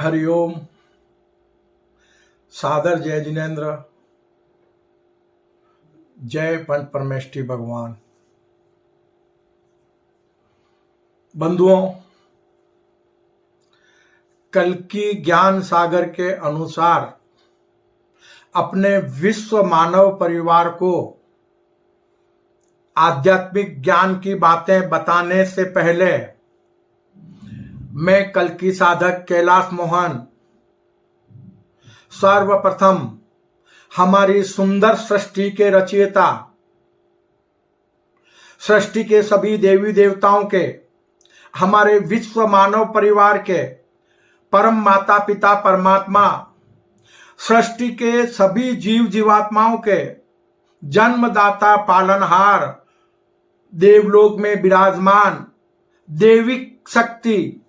हरिओम। सादर जय जिनेन्द्र। जय पंच परमेष्ठी भगवान। बंधुओं, कल की ज्ञान सागर के अनुसार अपने विश्व मानव परिवार को आध्यात्मिक ज्ञान की बातें बताने से पहले मैं कल की साधक कैलाश मोहन सर्वप्रथम हमारी सुंदर सृष्टि के रचयिता, सृष्टि के सभी देवी देवताओं के, हमारे विश्व मानव परिवार के परम माता पिता परमात्मा, सृष्टि के सभी जीव जीवात्माओं के जन्मदाता पालनहार, देवलोक में विराजमान देविक शक्ति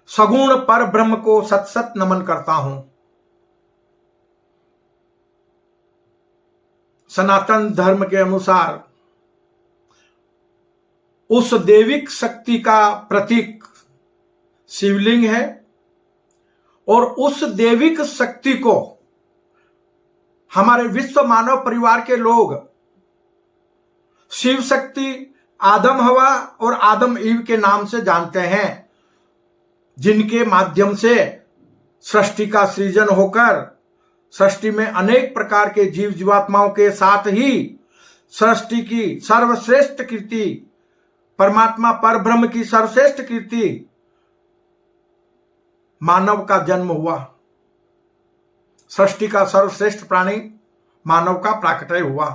सगुण पर ब्रह्म को सत सत नमन करता हूं। सनातन धर्म के अनुसार उस देविक शक्ति का प्रतीक शिवलिंग है और उस देविक शक्ति को हमारे विश्व मानव परिवार के लोग शिव शक्ति, आदम हवा और आदम ईव के नाम से जानते हैं, जिनके माध्यम से सृष्टि का सृजन होकर सृष्टि में अनेक प्रकार के जीव जीवात्माओं के साथ ही सृष्टि की सर्वश्रेष्ठ कीर्ति, परमात्मा पर ब्रह्म की सर्वश्रेष्ठ कीर्ति मानव का जन्म हुआ। सृष्टि का सर्वश्रेष्ठ प्राणी मानव का प्राकट्य हुआ।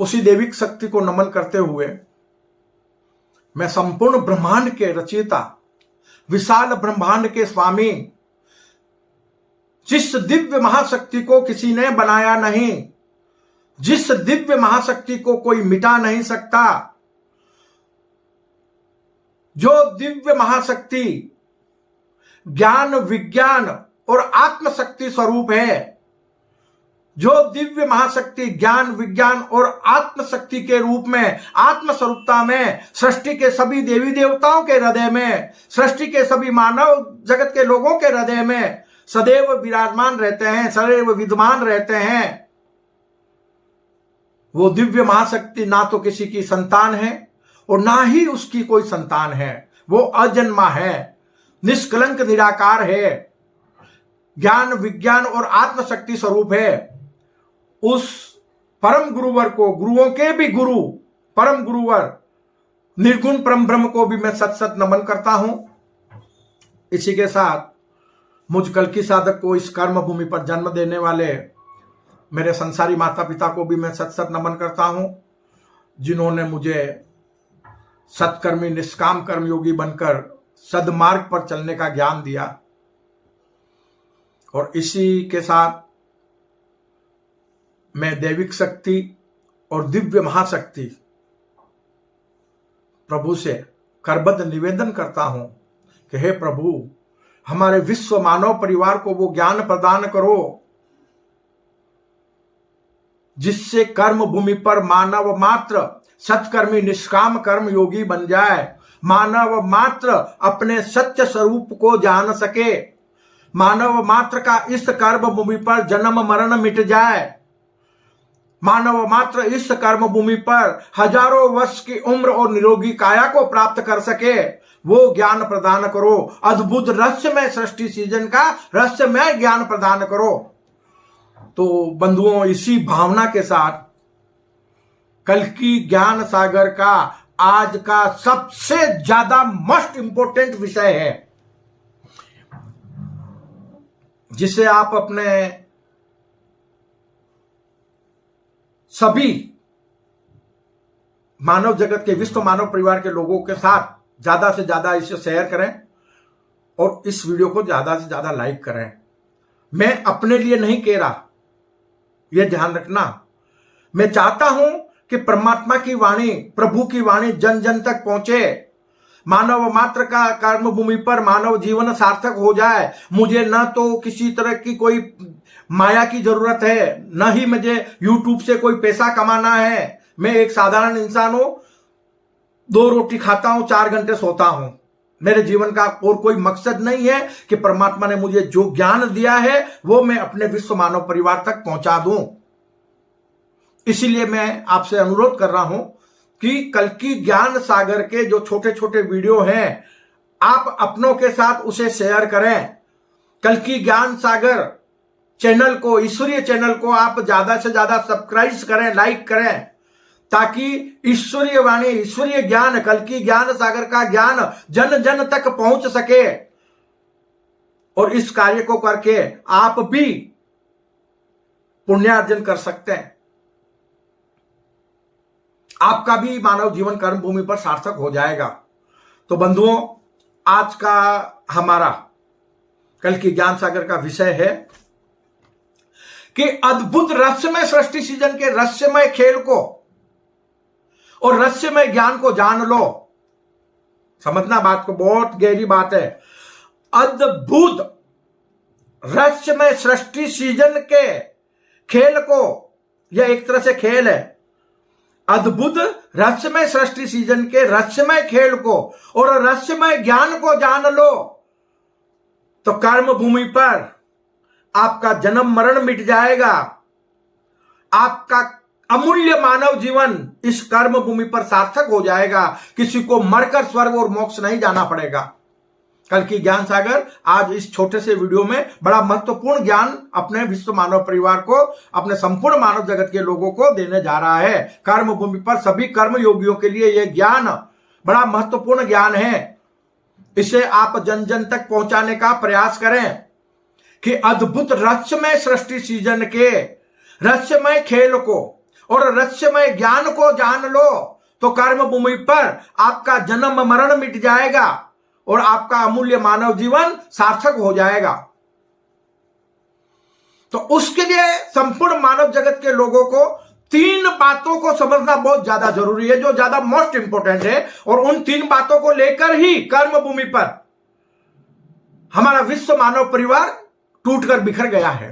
उसी देविक शक्ति को नमन करते हुए मैं संपूर्ण ब्रह्मांड के रचयिता, विशाल ब्रह्मांड के स्वामी, जिस दिव्य महाशक्ति को किसी ने बनाया नहीं, जिस दिव्य महाशक्ति को कोई मिटा नहीं सकता, जो दिव्य महाशक्ति ज्ञान विज्ञान और आत्मशक्ति स्वरूप है, जो दिव्य महाशक्ति ज्ञान विज्ञान और आत्मशक्ति के रूप में आत्मस्वरूपता में सृष्टि के सभी देवी देवताओं के हृदय में, सृष्टि के सभी मानव जगत के लोगों के हृदय में सदैव विराजमान रहते हैं, सदैव विद्यमान रहते हैं। वो दिव्य महाशक्ति ना तो किसी की संतान है और ना ही उसकी कोई संतान है। वो अजन्मा है, निष्कलंक निराकार है, ज्ञान विज्ञान और आत्मशक्ति स्वरूप है। उस परम गुरुवर को, गुरुओं के भी गुरु, परम गुरुवर निर्गुण परम ब्रह्म को भी मैं सत सत नमन करता हूं। इसी के साथ मुझ कल की साधक को इस कर्म भूमि पर जन्म देने वाले मेरे संसारी माता पिता को भी मैं सत सत नमन करता हूं, जिन्होंने मुझे सत्कर्मी निष्काम कर्मयोगी बनकर सद्मार्ग पर चलने का ज्ञान दिया। और इसी के साथ मैं दैविक शक्ति और दिव्य महाशक्ति प्रभु से करबद्ध निवेदन करता हूं कि हे प्रभु, हमारे विश्व मानव परिवार को वो ज्ञान प्रदान करो जिससे कर्म भूमि पर मानव मात्र सत्कर्मी निष्काम कर्म योगी बन जाए, मानव मात्र अपने सत्य स्वरूप को जान सके, मानव मात्र का इस कर्म भूमि पर जन्म मरण मिट जाए, मानव मात्र इस कर्म भूमि पर हजारों वर्ष की उम्र और निरोगी काया को प्राप्त कर सके, वो ज्ञान प्रदान करो। अद्भुत रहस्यमय सृष्टि सृजन का रहस्यमय ज्ञान प्रदान करो। तो बंधुओं, इसी भावना के साथ कल की ज्ञान सागर का आज का सबसे ज्यादा मोस्ट इंपोर्टेंट विषय है, जिसे आप अपने सभी मानव जगत के विश्व मानव परिवार के लोगों के साथ ज्यादा से ज्यादा इसे शेयर करें और इस वीडियो को ज्यादा से ज्यादा लाइक करें। मैं अपने लिए नहीं कह रहा, यह ध्यान रखना। मैं चाहता हूं कि परमात्मा की वाणी, प्रभु की वाणी जन जन तक पहुंचे, मानव मात्र का कर्म भूमि पर मानव जीवन सार्थक हो जाए। मुझे न तो किसी तरह की कोई माया की जरूरत है, न ही मुझे यूट्यूब से कोई पैसा कमाना है। मैं एक साधारण इंसान हूं, 2 रोटी खाता हूं, 4 घंटे सोता हूं। मेरे जीवन का और कोई मकसद नहीं है कि परमात्मा ने मुझे जो ज्ञान दिया है वो मैं अपने विश्व मानव परिवार तक पहुंचा दूं। इसीलिए मैं आपसे अनुरोध कर रहा हूं कि कल्कि ज्ञान सागर के जो छोटे छोटे वीडियो हैं आप अपनों के साथ उसे शेयर करें। कल्कि ज्ञान सागर चैनल को, ईश्वरीय चैनल को आप ज्यादा से ज्यादा सब्सक्राइब करें, लाइक करें, ताकि ईश्वरीय वाणी, ईश्वरीय ज्ञान, कल्कि ज्ञान सागर का ज्ञान जन जन तक पहुंच सके। और इस कार्य को करके आप भी पुण्यार्जन कर सकते हैं। आपका भी मानव जीवन कर्म भूमि पर सार्थक हो जाएगा। तो बंधुओं, आज का हमारा कल्कि ज्ञान सागर का विषय है कि अद्भुत रहस्यमय सृष्टि सृजन के रहस्यमय खेल को और रहस्यमय ज्ञान को जान लो। समझना बात को, बहुत गहरी बात है। अद्भुत रहस्यमय सृष्टि सृजन के खेल को, यह एक तरह से खेल है। अद्भुत रहस्यमय सृष्टि सृजन के रहस्यमय खेल को और रहस्यमय ज्ञान को जान लो, तो कर्म भूमि पर आपका जन्म मरण मिट जाएगा। आपका अमूल्य मानव जीवन इस कर्म भूमि पर सार्थक हो जाएगा। किसी को मरकर स्वर्ग और मोक्ष नहीं जाना पड़ेगा। कल्कि ज्ञान सागर आज इस छोटे से वीडियो में बड़ा महत्वपूर्ण ज्ञान अपने विश्व मानव परिवार को, अपने संपूर्ण मानव जगत के लोगों को देने जा रहा है। कर्म भूमि पर सभी कर्म योगियों के लिए यह ज्ञान बड़ा महत्वपूर्ण ज्ञान है। इसे आप जन जन तक पहुंचाने का प्रयास करें कि अद्भुत रहस्यमय सृष्टि सृजन के रहस्यमय खेल को और रहस्यमय ज्ञान को जान लो, तो कर्म भूमि पर आपका जन्म मरण मिट जाएगा और आपका अमूल्य मानव जीवन सार्थक हो जाएगा। तो उसके लिए संपूर्ण मानव जगत के लोगों को 3 बातों को समझना बहुत ज्यादा जरूरी है, जो ज्यादा मोस्ट इंपोर्टेंट है। और उन 3 बातों को लेकर ही कर्म भूमि पर हमारा विश्व मानव परिवार टूटकर बिखर गया है।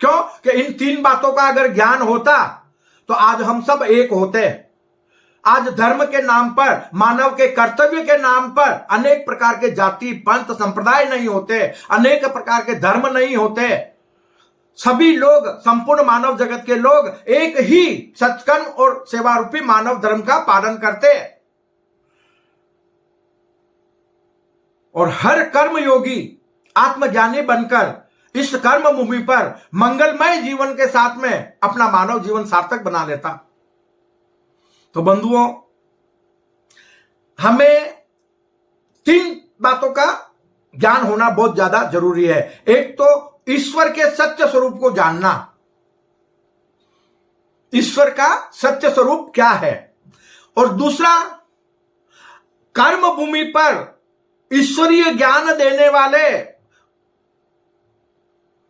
क्यों? कि इन 3 बातों का अगर ज्ञान होता तो आज हम सब एक होते। आज धर्म के नाम पर, मानव के कर्तव्य के नाम पर अनेक प्रकार के जाति पंथ संप्रदाय नहीं होते, अनेक प्रकार के धर्म नहीं होते। सभी लोग, संपूर्ण मानव जगत के लोग एक ही सत्कर्म और सेवा रूपी मानव धर्म का पालन करते। और हर कर्म योगी आत्मज्ञानी बनकर इस कर्म भूमि पर मंगलमय जीवन के साथ में अपना मानव जीवन सार्थक बना लेता। तो बंधुओं, हमें 3 बातों का ज्ञान होना बहुत ज्यादा जरूरी है। एक तो ईश्वर के सत्य स्वरूप को जानना। ईश्वर का सत्य स्वरूप क्या है। और दूसरा, कर्म भूमि पर ईश्वरीय ज्ञान देने वाले,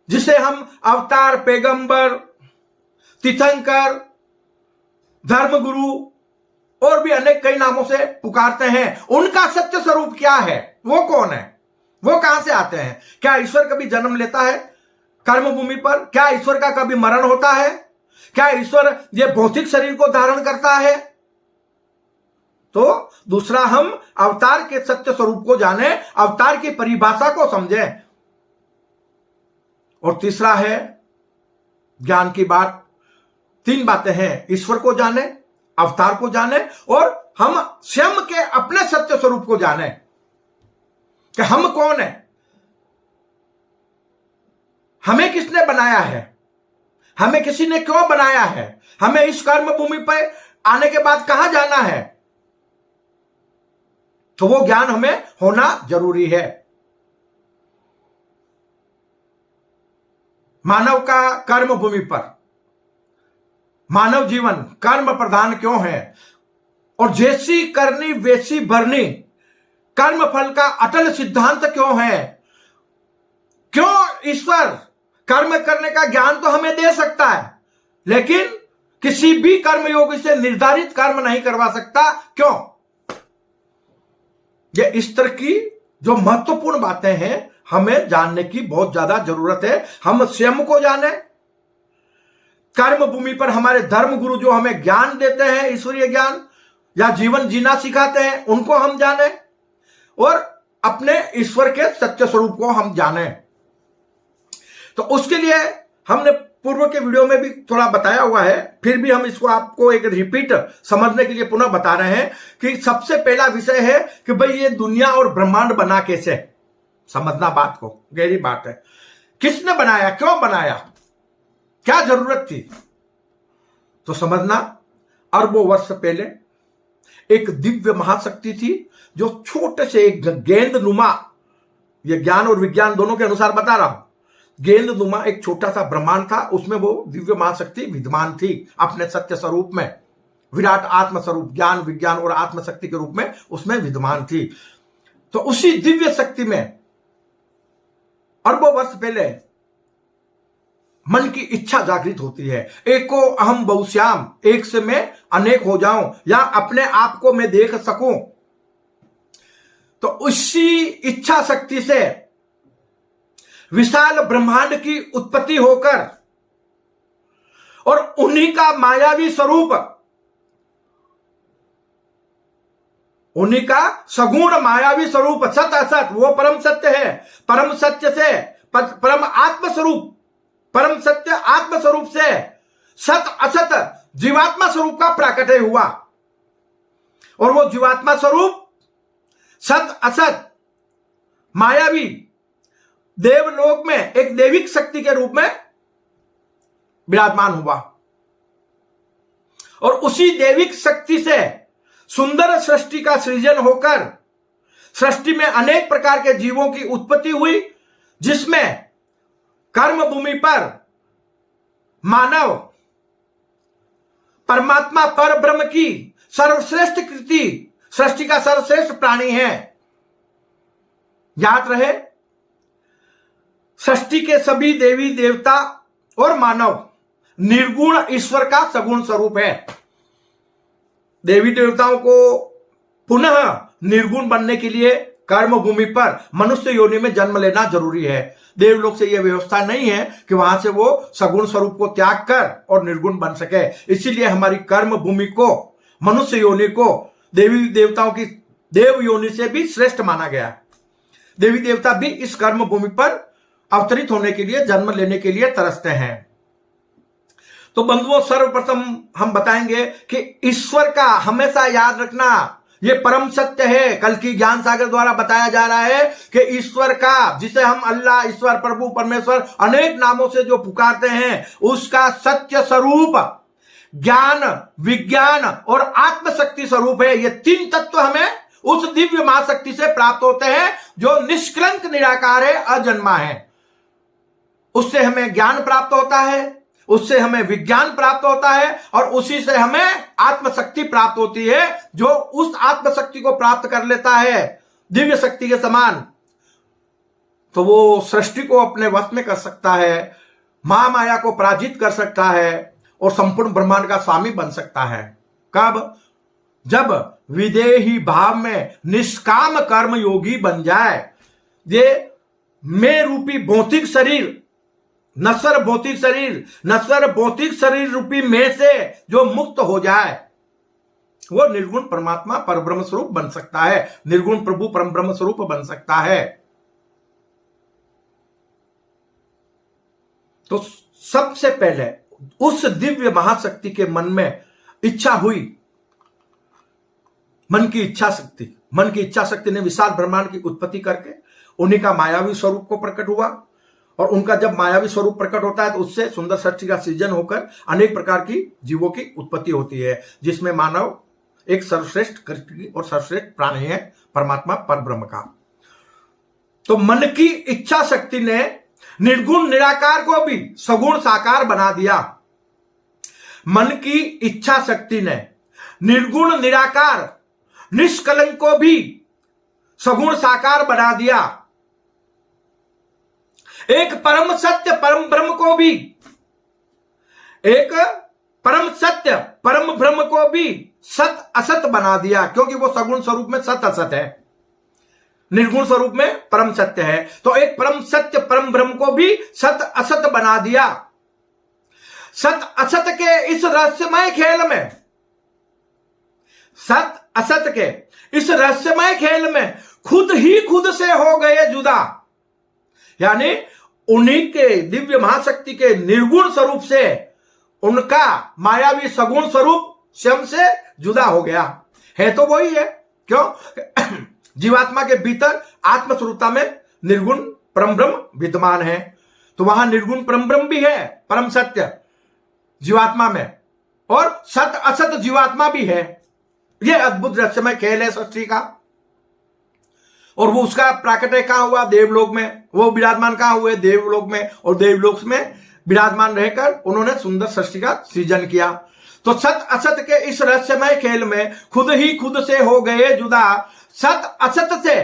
जिसे हम अवतार, पैगंबर, तीर्थंकर, धर्मगुरु और भी अनेक कई नामों से पुकारते हैं, उनका सत्य स्वरूप क्या है, वो कौन है, वो कहां से आते हैं। क्या ईश्वर कभी जन्म लेता है कर्म भूमि पर? क्या ईश्वर का कभी मरण होता है? क्या ईश्वर ये भौतिक शरीर को धारण करता है? तो दूसरा, हम अवतार के सत्य स्वरूप को जाने, अवतार की परिभाषा को समझें। और तीसरा है ज्ञान की बात। 3 बातें हैं, ईश्वर को जाने, अवतार को जाने और हम स्वयं के अपने सत्य स्वरूप को जाने कि हम कौन है, हमें किसने बनाया है, हमें किसी ने क्यों बनाया है, हमें इस कर्म भूमि पर आने के बाद कहां जाना है। तो वो ज्ञान हमें होना जरूरी है। मानव का कर्म भूमि पर, मानव जीवन कर्म प्रधान क्यों है और जैसी करनी वैसी भरनी कर्म फल का अटल सिद्धांत क्यों है। क्यों ईश्वर कर्म करने का ज्ञान तो हमें दे सकता है, लेकिन किसी भी कर्मयोगी से निर्धारित कर्म नहीं करवा सकता। क्यों? ये इस तरह की जो महत्वपूर्ण बातें हैं हमें जानने की बहुत ज्यादा जरूरत है। हम स्वयं को जाने, कर्म भूमि पर हमारे धर्म गुरु जो हमें ज्ञान देते हैं, ईश्वरीय ज्ञान, या जीवन जीना सिखाते हैं उनको हम जाने और अपने ईश्वर के सत्य स्वरूप को हम जाने। तो उसके लिए हमने पूर्व के वीडियो में भी थोड़ा बताया हुआ है, फिर भी हम इसको आपको एक रिपीट समझने के लिए पुनः बता रहे हैं कि सबसे पहला विषय है कि भाई ये दुनिया और ब्रह्मांड बना कैसे, समझना बात को, गहरी बात है। किसने बनाया, क्यों बनाया, क्या जरूरत थी, तो समझना अरबों वर्ष पहले एक दिव्य महाशक्ति थी जो छोटे से एक गेंद नुमा, ये ज्ञान और विज्ञान दोनों के अनुसार बता रहा हूं, गेंद नुमा एक छोटा सा ब्रह्मांड था, उसमें वो दिव्य महाशक्ति विद्यमान थी अपने सत्य स्वरूप में, विराट आत्म स्वरूप, ज्ञान विज्ञान और आत्मशक्ति के रूप में उसमें विद्यमान थी। तो उसी दिव्य शक्ति में अरबों वर्ष पहले मन की इच्छा जागृत होती है, एको अहम बहुश्याम, एक से मैं अनेक हो जाऊं या अपने आप को मैं देख सकूं। तो उसी इच्छा शक्ति से विशाल ब्रह्मांड की उत्पत्ति होकर और उन्हीं का मायावी स्वरूप, उन्हीं का सगुण मायावी स्वरूप सत असत, वो परम सत्य है, परम सत्य से परम आत्म स्वरूप, परम सत्य आत्म स्वरूप से सत असत जीवात्मा स्वरूप का प्राकट्य हुआ। और वो जीवात्मा स्वरूप सत असत मायावी देवलोक में एक दैविक शक्ति के रूप में विराजमान हुआ और उसी दैविक शक्ति से सुंदर सृष्टि का सृजन होकर सृष्टि में अनेक प्रकार के जीवों की उत्पत्ति हुई, जिसमें कर्म भूमि पर मानव परमात्मा पर ब्रह्म की सर्वश्रेष्ठ कृति, सृष्टि का सर्वश्रेष्ठ प्राणी है। याद रहे, सृष्टि के सभी देवी देवता और मानव निर्गुण ईश्वर का सगुण स्वरूप है। देवी देवताओं को पुनः निर्गुण बनने के लिए कर्म भूमि पर मनुष्य योनि में जन्म लेना जरूरी है। देवलोक से यह व्यवस्था नहीं है कि वहां से वो सगुण स्वरूप को त्याग कर और निर्गुण बन सके। इसीलिए हमारी कर्म भूमि को, मनुष्य योनि को देवी देवताओं की देव योनि से भी श्रेष्ठ माना गया। देवी देवता भी इस कर्म भूमि पर अवतरित होने के लिए, जन्म लेने के लिए तरसते हैं। तो बंधुओं, सर्वप्रथम हम बताएंगे कि ईश्वर का हमेशा याद रखना, ये परम सत्य है। कल की ज्ञान सागर द्वारा बताया जा रहा है कि ईश्वर का, जिसे हम अल्लाह, ईश्वर, प्रभु, परमेश्वर अनेक नामों से जो पुकारते हैं, उसका सत्य स्वरूप ज्ञान विज्ञान और आत्मशक्ति स्वरूप है। ये तीन तत्व हमें उस दिव्य महाशक्ति से प्राप्त होते हैं जो निष्कलंक निराकार है, अजन्मा है। उससे हमें ज्ञान प्राप्त होता है, उससे हमें विज्ञान प्राप्त होता है और उसी से हमें आत्मशक्ति प्राप्त होती है। जो उस आत्मशक्ति को प्राप्त कर लेता है दिव्य शक्ति के समान, तो वो सृष्टि को अपने वश में कर सकता है, महामाया को पराजित कर सकता है और संपूर्ण ब्रह्मांड का स्वामी बन सकता है। कब? जब विदेही भाव में निष्काम कर्म योगी बन जाए। ये मैं रूपी भौतिक शरीर, नश्वर भौतिक शरीर रूपी मैं से जो मुक्त हो जाए, वो निर्गुण परमात्मा परब्रह्म स्वरूप बन सकता है, निर्गुण प्रभु परम ब्रह्म स्वरूप बन सकता है। तो सबसे पहले उस दिव्य महाशक्ति के मन में इच्छा हुई, मन की इच्छा शक्ति ने विशाल ब्रह्मांड की उत्पत्ति करके उन्हीं का मायावी स्वरूप को प्रकट हुआ। और उनका जब मायावी स्वरूप प्रकट होता है तो उससे सुंदर सृष्टि का सृजन होकर अनेक प्रकार की जीवों की उत्पत्ति होती है, जिसमें मानव एक सर्वश्रेष्ठ कृति और सर्वश्रेष्ठ प्राणी है, परमात्मा परब्रह्म का। तो मन की इच्छा शक्ति ने निर्गुण निराकार को भी सगुण साकार बना दिया। मन की इच्छा शक्ति ने निर्गुण निराकार निष्कलंक को भी सगुण साकार बना दिया। एक परम सत्य परम ब्रह्म को भी, एक परम सत्य परम ब्रह्म को भी सत असत बना दिया, क्योंकि वो सगुण स्वरूप में सत असत है, निर्गुण स्वरूप में परम सत्य है। तो एक परम सत्य परम ब्रह्म को भी सत असत बना दिया। सत असत के इस रहस्यमय खेल में सत असत के इस रहस्यमय खेल में खुद ही खुद से हो गए जुदा, यानी उन्हीं के दिव्य महाशक्ति के निर्गुण स्वरूप से उनका मायावी सगुण स्वरूप स्वयं से जुदा हो गया है। तो वही है, क्यों? जीवात्मा के भीतर आत्मस्वरूपता में निर्गुण परम ब्रह्म विद्यमान है, तो वहां निर्गुण परम ब्रह्म भी है, परम सत्य जीवात्मा में, और सत असत जीवात्मा भी है। यह अद्भुत रहस्यमय खेल है सृष्टि का। और वो उसका प्राकट्य कहां हुआ? देवलोक में। वो विराजमान कहां हुए? देवलोक में। और देवलोक में विराजमान रहकर उन्होंने सुंदर सृष्टि का सृजन किया। तो सत असत के इस रहस्यमय खेल में खुद ही खुद से हो गए जुदा, सत असत से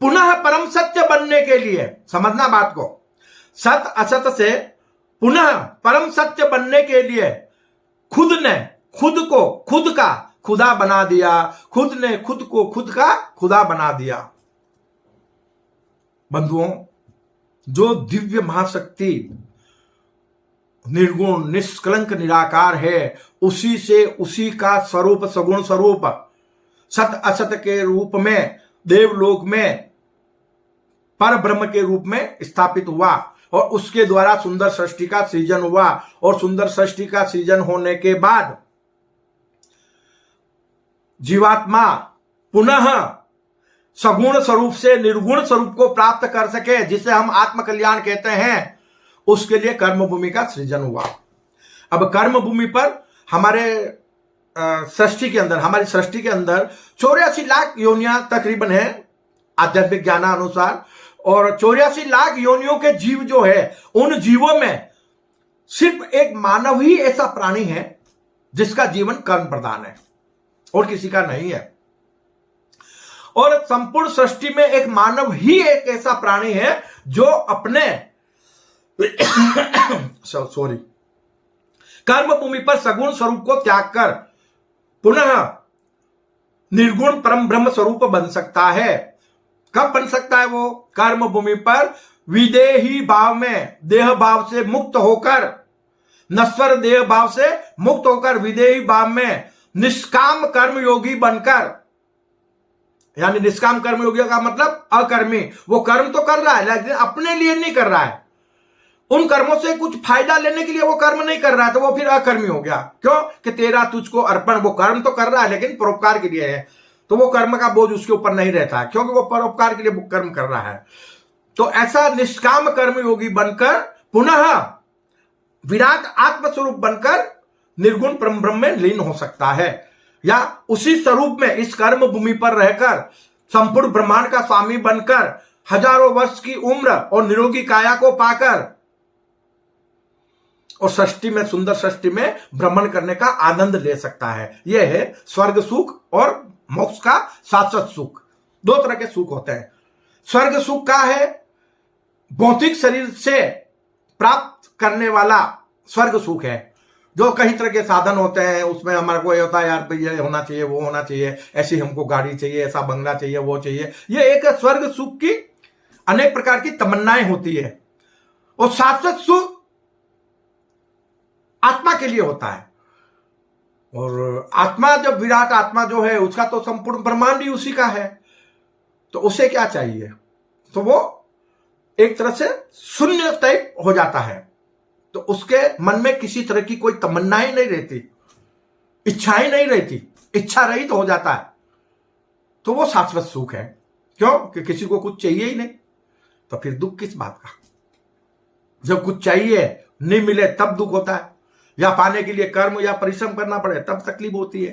पुनः परम सत्य बनने के लिए, समझना बात को, सत असत से पुनः परम सत्य बनने के लिए खुद ने खुद को खुद का खुदा बना दिया, खुद ने खुद को खुद का खुदा बना दिया। बंधुओं, जो दिव्य महाशक्ति निर्गुण निष्कलंक निराकार है, उसी से उसी का स्वरूप सगुण स्वरूप सत असत के रूप में देवलोक में पर ब्रह्म के रूप में स्थापित हुआ, और उसके द्वारा सुंदर सृष्टि का सृजन हुआ। और सुंदर सृष्टि का सृजन होने के बाद जीवात्मा पुनः सगुण स्वरूप से निर्गुण स्वरूप को प्राप्त कर सके, जिसे हम आत्मकल्याण कहते हैं, उसके लिए कर्म भूमि का सृजन हुआ। अब कर्म भूमि पर हमारे सृष्टि के अंदर, हमारी सृष्टि के अंदर 84 लाख योनियां तकरीबन है आध्यात्मिक ज्ञानानुसार, और 84 लाख योनियों के जीव जो है, उन जीवों में सिर्फ एक मानव ही ऐसा प्राणी है जिसका जीवन कर्म प्रधान है, और किसी का नहीं है। और संपूर्ण सृष्टि में एक मानव ही एक ऐसा प्राणी है जो अपने सॉरी कर्म भूमि पर सगुण स्वरूप को त्याग कर पुनः निर्गुण परम ब्रह्म स्वरूप बन सकता है। कब बन सकता है वो? कर्म भूमि पर विदेही भाव में, देह भाव से मुक्त होकर, नश्वर देह भाव से मुक्त होकर विदेही भाव में निष्काम कर्म योगी बनकर, यानी निष्काम कर्म योगी का मतलब अकर्मी। वो कर्म तो कर रहा है लेकिन अपने लिए नहीं कर रहा है, उन कर्मों से कुछ फायदा लेने के लिए वो कर्म नहीं कर रहा है, तो वो फिर अकर्मी हो गया। क्यों? कि तेरा तुझको अर्पण, वो कर्म तो कर रहा है लेकिन परोपकार के लिए है, तो वो कर्म का बोझ उसके ऊपर नहीं रहता है, क्योंकि वो परोपकार के लिए कर्म कर रहा है। तो ऐसा निष्काम कर्म योगी बनकर पुनः विराट आत्मस्वरूप बनकर निर्गुण परम ब्रह्म में लीन हो सकता है, या उसी स्वरूप में इस कर्म भूमि पर रहकर संपूर्ण ब्रह्मांड का स्वामी बनकर हजारों वर्ष की उम्र और निरोगी काया को पाकर और सृष्टि में, सुंदर सृष्टि में भ्रमण करने का आनंद ले सकता है। यह है स्वर्ग सुख और मोक्ष का शाश्वत सुख। दो तरह के सुख होते हैं। स्वर्ग सुख का है भौतिक शरीर से प्राप्त करने वाला स्वर्ग सुख है, जो कई तरह के साधन होते हैं, उसमें हमारे को ये होता है यार ये होना चाहिए, वो होना चाहिए, ऐसी हमको गाड़ी चाहिए, ऐसा बंगला चाहिए, वो चाहिए। ये एक स्वर्ग सुख की अनेक प्रकार की तमन्नाएं होती है। और शाश्वत सुख आत्मा के लिए होता है, और आत्मा जब विराट आत्मा जो है उसका तो संपूर्ण ब्रह्मांड ही उसी का है, तो उसे क्या चाहिए? तो वो एक तरह से शून्य टाइप हो जाता है, तो उसके मन में किसी तरह की कोई तमन्नाएं नहीं रहती, इच्छाएं नहीं रहती, इच्छा रहित तो हो जाता है, तो वो शाश्वत सुख है। क्यों? कि किसी को कुछ चाहिए ही नहीं, तो फिर दुख किस बात का? जब कुछ चाहिए नहीं मिले तब दुख होता है, या पाने के लिए कर्म या परिश्रम करना पड़े तब तकलीफ होती है।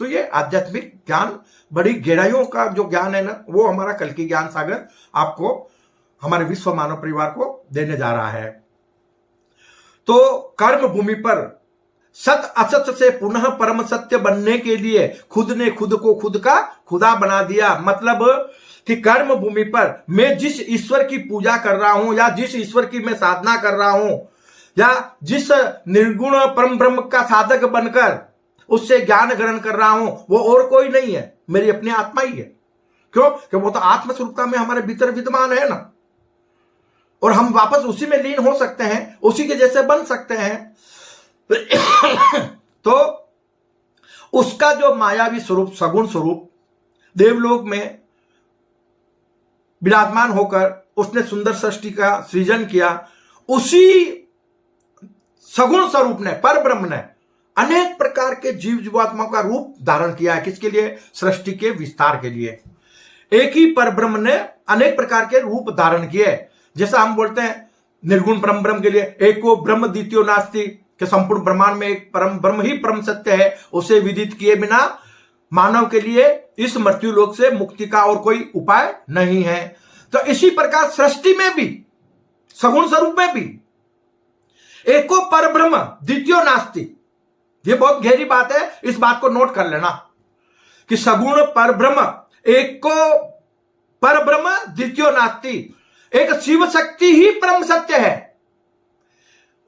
तो ये आध्यात्मिक ज्ञान, बड़ी गहराइयों का जो ज्ञान है ना, वो हमारा कल की ज्ञान सागर आपको, हमारे विश्व मानव परिवार को देने जा रहा है। तो कर्म भूमि पर सत असत से पुनः परम सत्य बनने के लिए खुद ने खुद को खुद का खुदा बना दिया। मतलब कि कर्म भूमि पर मैं जिस ईश्वर की पूजा कर रहा हूं, या जिस ईश्वर की मैं साधना कर रहा हूं, या जिस निर्गुण परम ब्रह्म का साधक बनकर उससे ज्ञान ग्रहण कर रहा हूं, वो और कोई नहीं है, मेरी अपनी आत्मा ही है। क्यों? कि वो तो आत्मस्वरूपता में हमारे भीतर विद्यमान है ना, और हम वापस उसी में लीन हो सकते हैं, उसी के जैसे बन सकते हैं। तो उसका जो मायावी स्वरूप, सगुण स्वरूप देवलोक में विराजमान होकर उसने सुंदर सृष्टि का सृजन किया, उसी सगुण स्वरूप ने, पर ब्रह्म ने अनेक प्रकार के जीव जीवात्माओं का रूप धारण किया है। किसके लिए? सृष्टि के विस्तार के लिए। एक ही पर ब्रह्म ने अनेक प्रकार के रूप धारण किए। जैसा हम बोलते हैं निर्गुण परम ब्रह्म के लिए एको ब्रह्म द्वितीयो नास्ति, कि संपूर्ण ब्रह्मांड में एक परम ब्रह्म ही परम सत्य है, उसे विदित किए बिना मानव के लिए इस मृत्यु लोक से मुक्ति का और कोई उपाय नहीं है। तो इसी प्रकार सृष्टि में भी, सगुण स्वरूप में भी एको पर ब्रह्म द्वितीयो नास्ति। ये बहुत गहरी बात है, इस बात को नोट कर लेना कि सगुण पर ब्रह्म, एको पर ब्रह्म द्वितीयो नास्ति, एक शिव शक्ति ही परम सत्य है।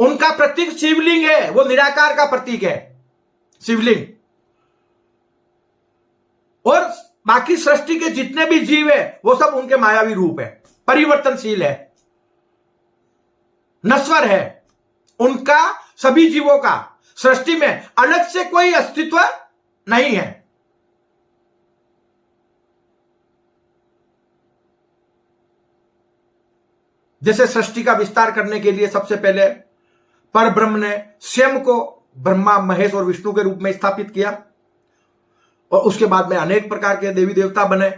उनका प्रतीक शिवलिंग है, वो निराकार का प्रतीक है शिवलिंग। और बाकी सृष्टि के जितने भी जीव है वो सब उनके मायावी रूप है, परिवर्तनशील है, नश्वर है। उनका, सभी जीवों का सृष्टि में अलग से कोई अस्तित्व नहीं है। जैसे सृष्टि का विस्तार करने के लिए सबसे पहले पर ब्रह्म ने स्वयं को ब्रह्मा, महेश और विष्णु के रूप में स्थापित किया, और उसके बाद में अनेक प्रकार के देवी देवता बने।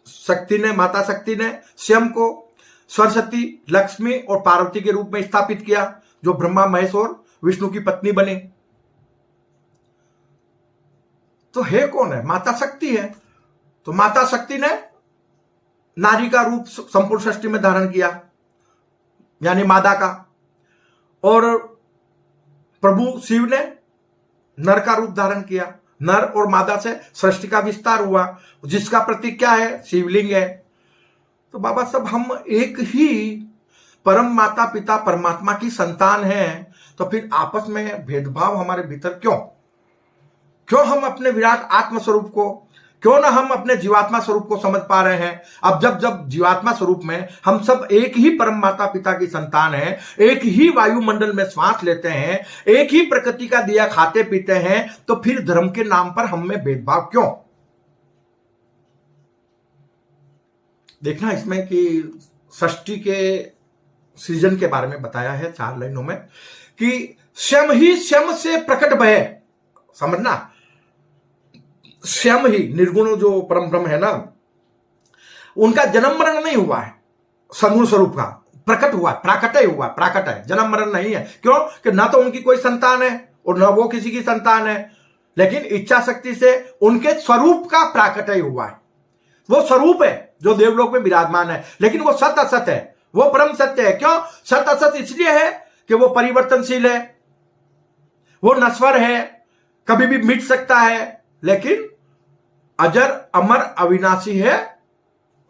शक्ति ने, माता शक्ति ने स्वयं को सरस्वती, लक्ष्मी और पार्वती के रूप में स्थापित किया, जो ब्रह्मा, महेश और विष्णु की पत्नी बनी। तो है कौन है? माता शक्ति है। तो माता शक्ति ने नारी का रूप संपूर्ण सृष्टि में धारण किया, यानी मादा का, और प्रभु शिव ने नर का रूप धारण किया। नर और मादा से सृष्टि का विस्तार हुआ, जिसका प्रतीक क्या है? शिवलिंग है। तो बाबा साहब, हम एक ही परम माता पिता परमात्मा की संतान हैं, तो फिर आपस में भेदभाव हमारे भीतर क्यों? क्यों हम अपने विराट आत्म स्वरूप को, क्यों ना हम अपने जीवात्मा स्वरूप को समझ पा रहे हैं? अब जब जीवात्मा स्वरूप में हम सब एक ही परम माता पिता की संतान हैं, एक ही वायुमंडल में श्वास लेते हैं, एक ही प्रकृति का दिया खाते पीते हैं, तो फिर धर्म के नाम पर हम में भेदभाव क्यों? देखना इसमें कि सृष्टि के सृजन के बारे में बताया है 4 लाइनों में कि स्वयं ही स्वयं से प्रकट भय। समझना, स्वयं ही निर्गुण जो परम ब्रह्म है ना, उनका जन्म मरण नहीं हुआ है, सगुण स्वरूप का प्रकट हुआ, प्राकट हुआ, प्राकट है, जन्म मरण नहीं है। क्यों? कि ना तो उनकी कोई संतान है और न वो किसी की संतान है, लेकिन इच्छा शक्ति से उनके स्वरूप का प्राकट हुआ है। वो स्वरूप है जो देवलोक में विराजमान है, लेकिन वो सत असत है, वो परम सत्य है। क्यों? सत असत इसलिए है कि वो परिवर्तनशील है, वो नश्वर है, कभी भी मिट सकता है, लेकिन अजर अमर अविनाशी है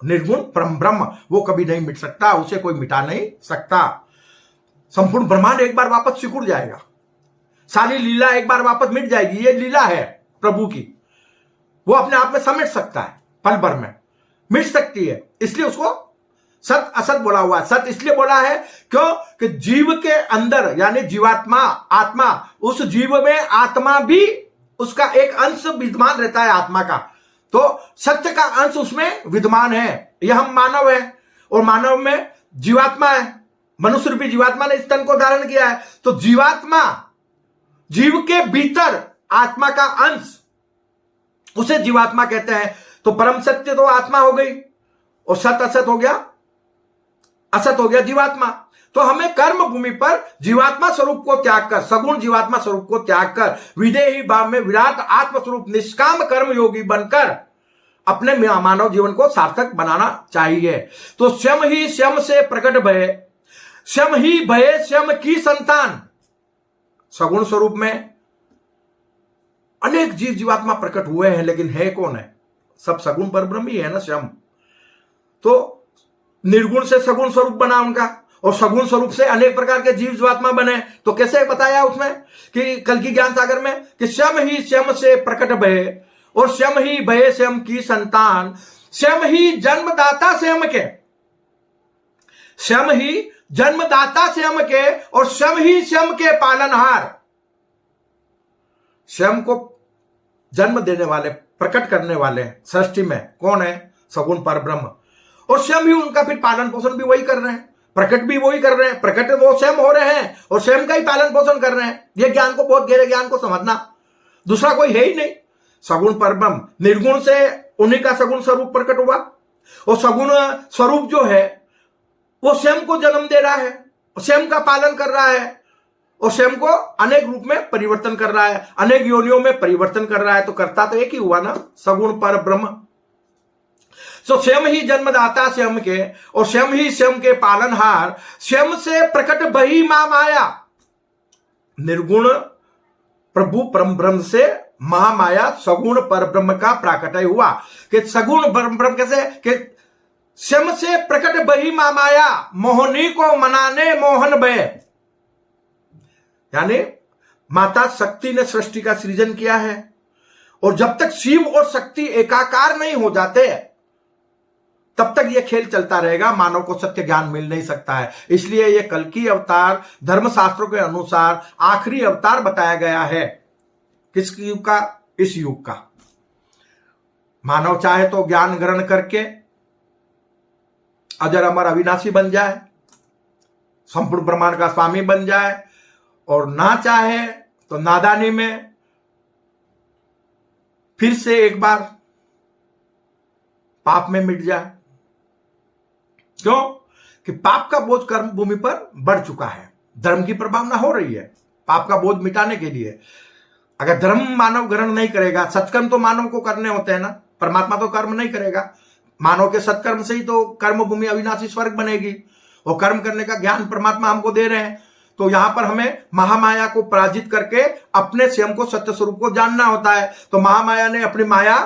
निर्गुण परम ब्रह्म। वो कभी नहीं मिट सकता, उसे कोई मिटा नहीं सकता। संपूर्ण ब्रह्मांड एक बार वापस सिकुड़ जाएगा, सारी लीला एक बार वापस मिट जाएगी। ये लीला है प्रभु की, वो अपने आप में समेट सकता है, पल भर में मिट सकती है। इसलिए उसको सत असत बोला हुआ है। सत इसलिए बोला है क्यों? कि जीव के अंदर, यानी जीवात्मा, आत्मा, उस जीव में आत्मा भी उसका एक अंश विद्यमान रहता है, आत्मा का। तो सत्य का अंश उसमें विद्यमान है। यह हम मानव है और मानव में जीवात्मा है, मनुष्य रूपी जीवात्मा ने इस तन को धारण किया है। तो जीवात्मा, जीव के भीतर आत्मा का अंश, उसे जीवात्मा कहते हैं। तो परम सत्य तो आत्मा हो गई और सत असत हो गया, असत हो गया जीवात्मा। तो हमें कर्म भूमि पर जीवात्मा स्वरूप को त्याग कर, सगुण जीवात्मा स्वरूप को त्याग कर, विदेही भाव में विराट आत्म स्वरूप निष्काम कर्म योगी बनकर अपने मानव जीवन को सार्थक बनाना चाहिए। तो स्वयं ही स्वयं से प्रकट भय, स्वयं ही भय स्वयं की संतान। सगुण स्वरूप में अनेक जीव जीवात्मा प्रकट हुए हैं, लेकिन है कौन है? सब सगुण पर ब्रह्म ही है ना स्वयं। तो निर्गुण से सगुण स्वरूप बना उनका, और सगुण स्वरूप से अनेक प्रकार के जीव जीवात्मा बने। तो कैसे बताया उसमें कि कल की ज्ञान सागर में कि स्वयं ही स्वयं से प्रकट भय और स्वयं ही भय स्वयं की संतान, स्वयं ही जन्मदाता स्वयं के, स्वयं ही जन्मदाता स्वयं के और स्वयं ही स्वयं के पालनहार। स्वयं को जन्म देने वाले, प्रकट करने वाले सृष्टि में कौन है? सगुण पर ब्रह्म। और स्वयं ही उनका फिर पालन पोषण भी वही कर रहे हैं, प्रकट भी वही कर रहे हैं, प्रकट वो स्वयं हो रहे हैं और स्वयं का ही पालन पोषण कर रहे हैं। ये ज्ञान को, बहुत गहरे ज्ञान को समझना, दूसरा कोई है ही नहीं। सगुण पर ब्रह्म, निर्गुण से उन्हीं का सगुण स्वरूप प्रकट हुआ और सगुण स्वरूप जो है वो स्वयं को जन्म दे रहा है, स्वयं का पालन कर रहा है और स्वयं को अनेक रूप में परिवर्तन कर रहा है, अनेक योनियों में परिवर्तन कर रहा है। तो करता तो एक ही हुआ ना, सगुण पर ब्रह्म। तो स्वयं ही जन्मदाता स्वयं के और स्वयं ही स्वयं के पालनहार, स्वयं से प्रकट बही मां माया। निर्गुण प्रभु परम ब्रह्म से महामाया सगुण पर ब्रह्म का प्राकटय हुआ। कि सगुण ब्रह्म कैसे? कि स्वयं से प्रकट बही मां माया, मोहनी को मनाने मोहन भय। यानी माता शक्ति ने सृष्टि का सृजन किया है और जब तक शिव और शक्ति एकाकार नहीं हो जाते तब तक यह खेल चलता रहेगा, मानव को सत्य ज्ञान मिल नहीं सकता है। इसलिए यह कल्कि अवतार धर्मशास्त्रों के अनुसार आखिरी अवतार बताया गया है। किस युग का? इस युग का। मानव चाहे तो ज्ञान ग्रहण करके अजर अमर अविनाशी बन जाए, संपूर्ण ब्रह्मांड का स्वामी बन जाए, और ना चाहे तो नादानी में फिर से एक बार पाप में मिट जाए। क्यों? कि पाप का बोझ कर्म भूमि पर बढ़ चुका है, धर्म की प्रभावना हो रही है। पाप का बोझ मिटाने के लिए अगर धर्म मानव ग्रहण नहीं करेगा, सत्कर्म तो मानव को करने होते हैं ना, परमात्मा तो कर्म नहीं करेगा। मानव के सत्कर्म से ही तो कर्म भूमि अविनाशी स्वर्ग बनेगी, और कर्म करने का ज्ञान परमात्मा हमको दे रहे हैं। तो यहां पर हमें महामाया को पराजित करके अपने स्वयं को, सत्य स्वरूप को जानना होता है। तो महामाया ने अपनी माया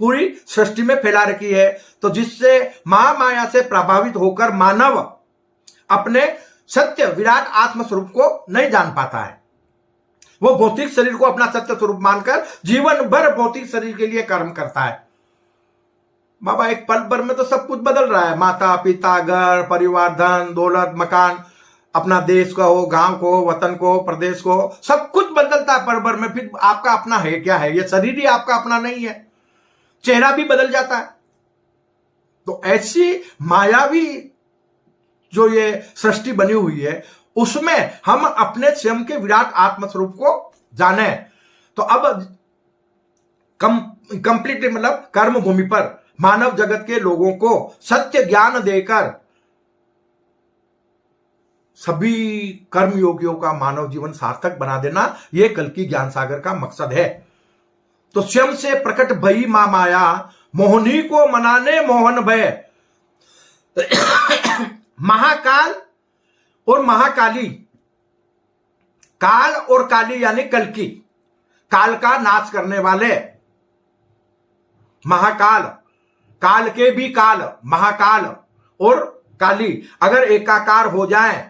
पूरी सृष्टि में फैला रखी है, तो जिससे महामाया से प्रभावित होकर मानव अपने सत्य विराट आत्म स्वरूप को नहीं जान पाता है। वो भौतिक शरीर को अपना सत्य स्वरूप मानकर जीवन भर भौतिक शरीर के लिए कर्म करता है। बाबा एक पल भर में तो सब कुछ बदल रहा है, माता पिता, घर परिवार, धन दौलत, मकान, अपना देश का हो, गांव को, वतन को, प्रदेश को, सब कुछ बदलता है पल भर में। फिर आपका अपना है क्या है? ये शरीर ही आपका अपना नहीं है, चेहरा भी बदल जाता है। तो ऐसी मायावी जो ये सृष्टि बनी हुई है उसमें हम अपने स्वयं के विराट आत्म स्वरूप को जाने। तो अब कंप्लीटली मतलब कर्म भूमि पर मानव जगत के लोगों को सत्य ज्ञान देकर सभी कर्म योगियों का मानव जीवन सार्थक बना देना, यह कल्कि ज्ञान सागर का मकसद है। तो स्वयं से प्रकट भई मां माया, मोहनी को मनाने मोहन भय। महाकाल और महाकाली, काल और काली यानी कल्कि, काल का नाश करने वाले महाकाल, काल के भी काल, महाकाल और काली अगर एकाकार हो जाए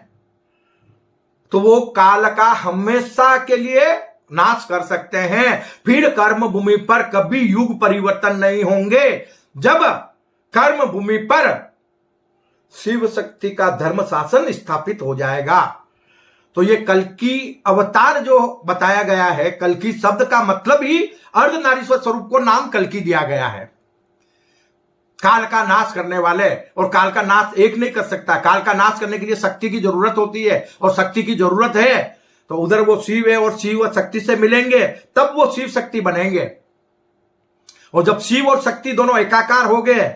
तो वो काल का हमेशा के लिए नाश कर सकते हैं। फिर कर्म भूमि पर कभी युग परिवर्तन नहीं होंगे। जब कर्म भूमि पर शिव शक्ति का धर्म शासन स्थापित हो जाएगा। तो ये कल्कि अवतार जो बताया गया है, कल्कि शब्द का मतलब ही अर्धनारीश्वर स्वरूप को नाम कल्कि दिया गया है। काल का नाश करने वाले, और काल का नाश एक नहीं कर सकता। काल का नाश करने के लिए शक्ति की जरूरत होती है, और शक्ति की जरूरत है तो उधर वो शिव है और शिव और शक्ति से मिलेंगे तब वो शिव शक्ति बनेंगे। और जब शिव और शक्ति दोनों एकाकार हो गए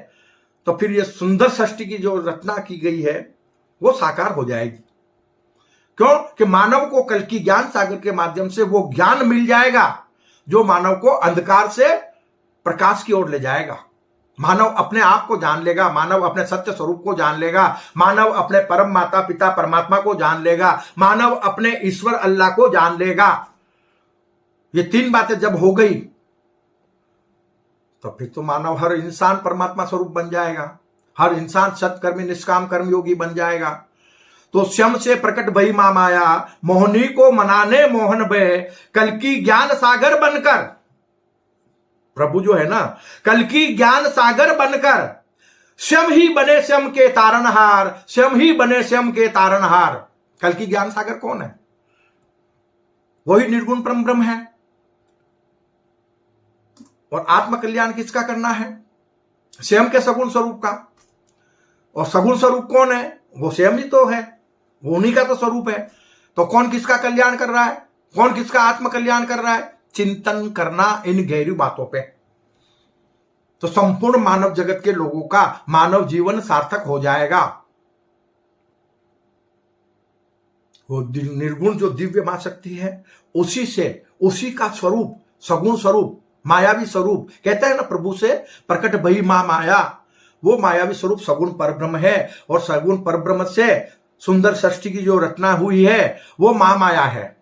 तो फिर ये सुंदर सृष्टि की जो रचना की गई है वो साकार हो जाएगी। क्यों? कि मानव को कल्कि ज्ञान सागर के माध्यम से वो ज्ञान मिल जाएगा जो मानव को अंधकार से प्रकाश की ओर ले जाएगा। मानव अपने आप को जान लेगा, मानव अपने सत्य स्वरूप को जान लेगा, मानव अपने परम माता पिता परमात्मा को जान लेगा, मानव अपने ईश्वर अल्लाह को जान लेगा। ये तीन बातें जब हो गई तो फिर तो मानव हर इंसान परमात्मा स्वरूप बन जाएगा, हर इंसान सत्कर्मी निष्काम कर्म योगी बन जाएगा। तो स्वयं से प्रकट भई मां माया, मोहनी को मनाने मोहन भय, कल्कि ज्ञान सागर बनकर, प्रभु जो है ना कल्कि ज्ञान सागर बनकर स्वयं ही बने स्वयं के तारणहार, स्वयं ही बने स्वयं के तारणहार। कल्कि ज्ञान सागर कौन है? वही निर्गुण परम ब्रह्म है। और आत्म कल्याण किसका करना है? स्वयं के सगुण स्वरूप का। और सगुण स्वरूप कौन है? वो स्वयं ही तो है, वो उन्हीं का तो स्वरूप है। तो कौन किसका कल्याण कर रहा है? कौन किसका आत्म कल्याण कर रहा है? चिंतन करना इन गहरी बातों पे, तो संपूर्ण मानव जगत के लोगों का मानव जीवन सार्थक हो जाएगा। वो निर्गुण जो दिव्य मां शक्ति है, उसी से, उसी का स्वरूप, सगुण स्वरूप, मायावी स्वरूप, कहते हैं ना प्रभु से प्रकट भई मां माया, वो मायावी स्वरूप सगुण परब्रह्म है। और सगुण परब्रह्म से सुंदर सृष्टि की जो रचना हुई है वो महामाया है।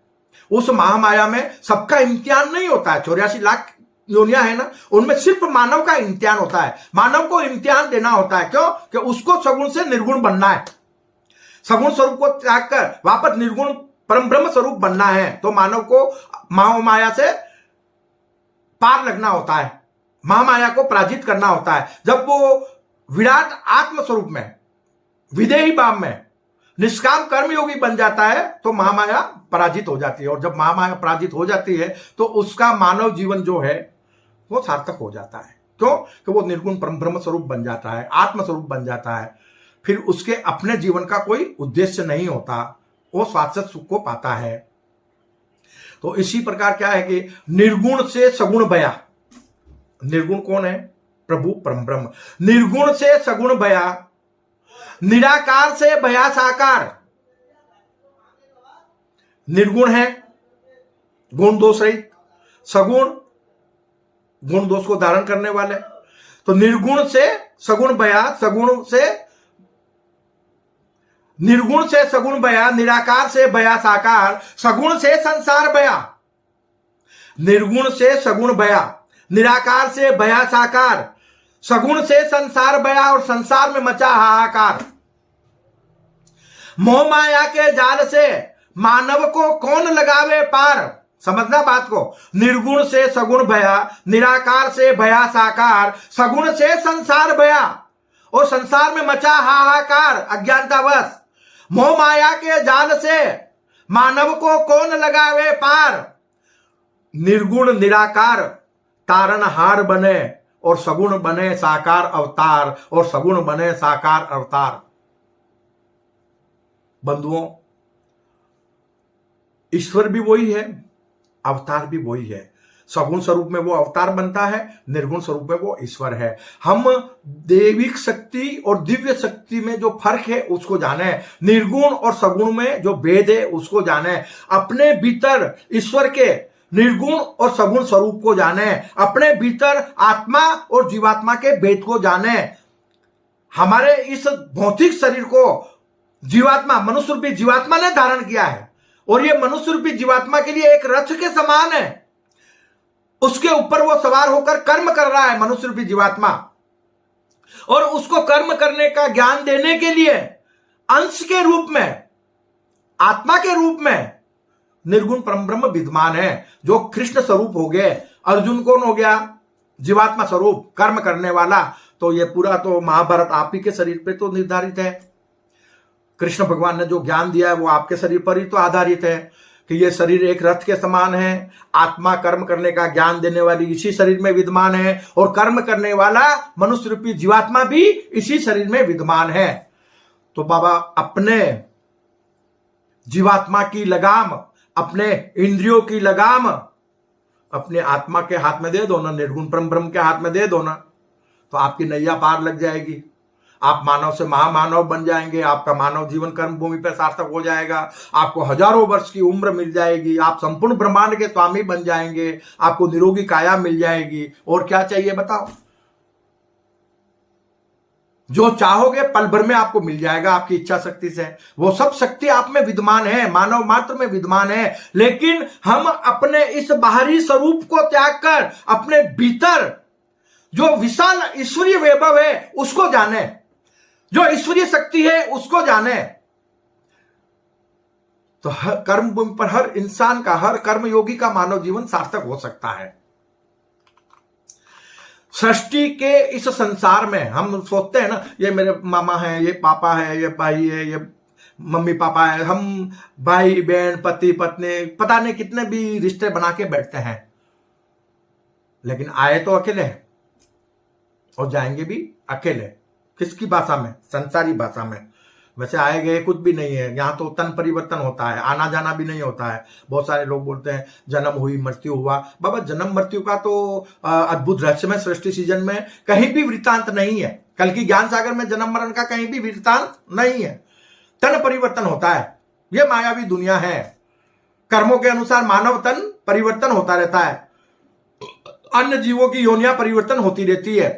उस महामाया में सबका इम्तिहान नहीं होता है। 84 लाख योनियां है ना, उनमें सिर्फ मानव का इम्तिहान होता है। मानव को इम्तिहान देना होता है। क्यों? कि उसको सगुण से निर्गुण बनना है, सगुण स्वरूप को त्याग कर वापस निर्गुण परम ब्रह्म स्वरूप बनना है। तो मानव को महामाया से पार लगना होता है, महामाया को पराजित करना होता है। जब वो विराट आत्म स्वरूप में, विदेही भाव में निष्काम कर्मयोगी बन जाता है तो महामाया पराजित हो जाती है। और जब महामाया पराजित हो जाती है तो उसका मानव जीवन जो है वो सार्थक हो जाता है। क्यों? कि वो निर्गुण परम ब्रह्म स्वरूप बन जाता है, आत्म स्वरूप बन जाता है। फिर उसके अपने जीवन का कोई उद्देश्य नहीं होता, वो शाश्वत सुख को पाता है। तो इसी प्रकार क्या है कि निर्गुण से सगुण बया, निर्गुण कौन है? प्रभु परम ब्रह्म। निर्गुण से सगुण बया, निराकार से भया साकार। निर्गुण है, गुण दोष रहित, सगुण गुण दोष को धारण करने वाले। तो निर्गुण से सगुण बया, सगुण से निर्गुण से सगुण बया, निराकार से भया साकार, सगुण से संसार बया। निर्गुण से सगुण बया, निराकार से भया साकार, सगुण से संसार बया और संसार में मचा हाहाकार। मोह माया के जाल से मानव को कौन लगावे पार? समझना बात को। निर्गुण से सगुण भया, निराकार से भया साकार, सगुण से संसार भया और संसार में मचा हाहाकार अज्ञानतावश। मोह माया के जाल से मानव को कौन लगावे पार? निर्गुण निराकार तारनहार बने और सगुण बने साकार अवतार, और सगुण बने साकार अवतार। बंधुओं, ईश्वर भी वही है, अवतार भी वही है। सगुण स्वरूप में वो अवतार बनता है, निर्गुण स्वरूप में वो ईश्वर है। हम दैविक शक्ति और दिव्य शक्ति में जो फर्क है उसको जाने, निर्गुण और सगुण में जो भेद है उसको जाने, अपने भीतर ईश्वर के निर्गुण और सगुण स्वरूप को जाने, अपने भीतर आत्मा और जीवात्मा के भेद को जाने। हमारे इस भौतिक शरीर को जीवात्मा, मनुष्य रूपी जीवात्मा ने धारण किया है, और ये मनुष्य रूपी जीवात्मा के लिए एक रथ के समान है। उसके ऊपर वो सवार होकर कर्म कर रहा है मनुष्य रूपी जीवात्मा, और उसको कर्म करने का ज्ञान देने के लिए अंश के रूप में, आत्मा के रूप में निर्गुण परमब्रह्म विद्यमान है, जो कृष्ण स्वरूप हो गए। अर्जुन कौन हो गया? जीवात्मा स्वरूप, कर्म करने वाला। तो ये पूरा तो महाभारत आप ही के शरीर पे तो निर्धारित है। कृष्ण भगवान ने जो ज्ञान दिया है वो आपके शरीर पर ही तो आधारित है कि ये शरीर एक रथ के समान है। आत्मा कर्म करने का ज्ञान देने वाली इसी शरीर में विद्यमान है, और कर्म करने वाला मनुष्य रूपी जीवात्मा भी इसी शरीर में विद्यमान है। तो बाबा अपने जीवात्मा की लगाम, अपने इंद्रियों की लगाम अपने आत्मा के हाथ में दे दो ना, निर्गुण परम ब्रह्म के हाथ में दे दो ना, तो आपकी नैया पार लग जाएगी। आप मानव से महामानव बन जाएंगे, आपका मानव जीवन कर्म भूमि पर सार्थक हो जाएगा, आपको हजारों वर्ष की उम्र मिल जाएगी, आप संपूर्ण ब्रह्मांड के स्वामी बन जाएंगे, आपको निरोगी काया मिल जाएगी। और क्या चाहिए बताओ? जो चाहोगे पल भर में आपको मिल जाएगा आपकी इच्छा शक्ति से। वो सब शक्ति आप में विद्यमान है, मानव मात्र में विद्यमान है। लेकिन हम अपने इस बाहरी स्वरूप को त्याग कर अपने भीतर जो विशाल ईश्वरीय वैभव है उसको जाने, जो ईश्वरीय शक्ति है उसको जाने। तो हर कर्म भूमि पर हर इंसान का, हर कर्मयोगी का मानव जीवन सार्थक हो सकता है। सृष्टि के इस संसार में हम सोचते हैं ना, ये मेरे मामा है, ये पापा है, ये भाई है, ये मम्मी पापा है, हम भाई बहन, पति पत्नी, पता नहीं कितने भी रिश्ते बना के बैठते हैं। लेकिन आए तो अकेले हैं और जाएंगे भी अकेले। किसकी भाषा में? संसारी भाषा में। वैसे आए गए कुछ भी नहीं है, यहाँ तो तन परिवर्तन होता है, आना जाना भी नहीं होता है। बहुत सारे लोग बोलते हैं जन्म हुई मृत्यु हुआ। बाबा जन्म मृत्यु का तो अद्भुत रहस्यमय सृष्टि सीजन में कहीं भी वृत्तांत नहीं है। कल की ज्ञान सागर में जन्म मरण का कहीं भी वृत्तांत नहीं है। तन परिवर्तन होता है, यह मायावी दुनिया है। कर्मों के अनुसार मानव तन परिवर्तन होता रहता है, अन्य जीवों की योनियां परिवर्तन होती रहती है।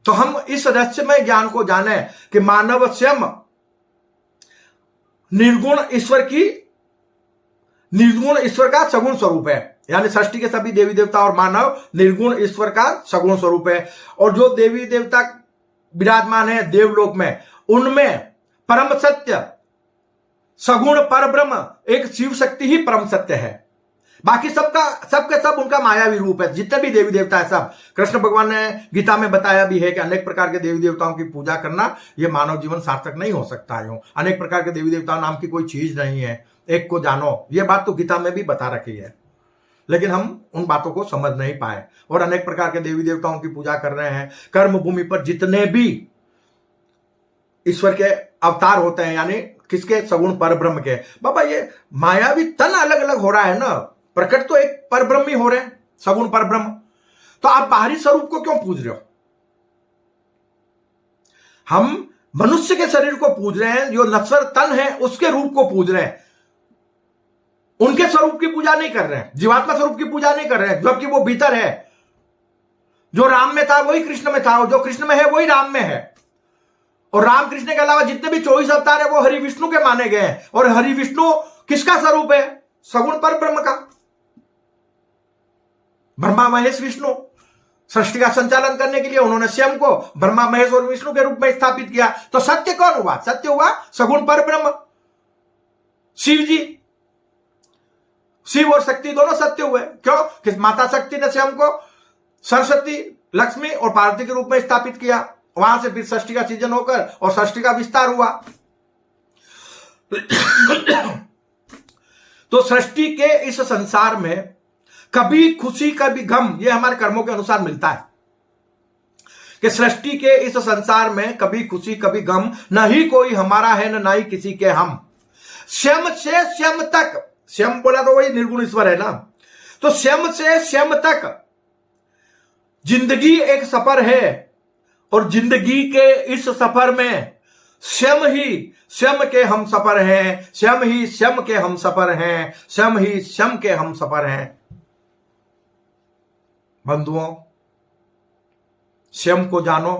तो हम इस रहस्यमय ज्ञान को जाने कि मानव स्वयं निर्गुण ईश्वर का सगुण स्वरूप है। यानी सृष्टि के सभी देवी देवता और मानव निर्गुण ईश्वर का सगुण स्वरूप है। और जो देवी देवता विराजमान है देवलोक में, उनमें परम सत्य सगुण पर ब्रह्म एक शिव शक्ति ही परम सत्य है। बाकी सबके सब उनका मायावी रूप है। जितने भी देवी देवता है सब, कृष्ण भगवान ने गीता में बताया भी है कि अनेक प्रकार के देवी देवताओं की पूजा करना यह मानव जीवन सार्थक नहीं हो सकता है। अनेक प्रकार के देवी देवताओं नाम की कोई चीज नहीं है, एक को जानो। यह बात तो गीता में भी बता रखी है, लेकिन हम उन बातों को समझ नहीं पाए और अनेक प्रकार के देवी देवताओं की पूजा कर रहे हैं। कर्म भूमि पर जितने भी ईश्वर के अवतार होते हैं, यानी किसके? सगुण पर ब्रह्म के। बाबा ये मायावी तन अलग अलग हो रहा है ना, प्रकट तो एक पर ब्रह्म ही हो रहे हैं, सगुण पर ब्रह्म। तो आप बाहरी स्वरूप को क्यों पूज रहे हो? हम मनुष्य के शरीर को पूज रहे हैं, जो नश्वर तन है उसके रूप को पूज रहे हैं, उनके स्वरूप की पूजा नहीं कर रहे हैं, जीवात्मा स्वरूप की पूजा नहीं कर रहे हैं, जबकि वो भीतर है। जो राम में था वही कृष्ण में था, और जो कृष्ण में है वही राम में है। और राम कृष्ण के अलावा जितने भी 24 अवतार है वो हरि विष्णु के माने गए हैं। और हरि विष्णु किसका स्वरूप है? सगुण पर ब्रह्म का। ब्रह्मा महेश विष्णु सृष्टि का संचालन करने के लिए उन्होंने स्वयं को ब्रह्मा महेश और विष्णु के रूप में स्थापित किया। तो सत्य कौन हुआ? सत्य हुआ सगुण पर ब्रह्म, शिव जी। शिव और शक्ति दोनों सत्य हुए। क्यों? कि माता शक्ति ने स्वयं को सरस्वती, लक्ष्मी और पार्वती के रूप में स्थापित किया। वहां से फिर सृष्टि का सृजन होकर और सृष्टि का विस्तार हुआ। तो सृष्टि के इस संसार में कभी खुशी कभी गम, यह हमारे कर्मों के अनुसार मिलता है कि सृष्टि के इस संसार में कभी खुशी कभी गम, न ही कोई हमारा है न ही किसी के हम। स्वयं से स्वयं तक, स्वयं बोला तो वही निर्गुण ईश्वर है ना, तो स्वयं से स्वयं तक जिंदगी एक सफर है। और जिंदगी के इस सफर में स्वयं ही स्वयं के हम सफर हैं, स्वयं ही स्वयं के हम सफर हैं, स्वयं ही स्वयं के हम सफर हैं। बंधुओं, स्वयं को जानो,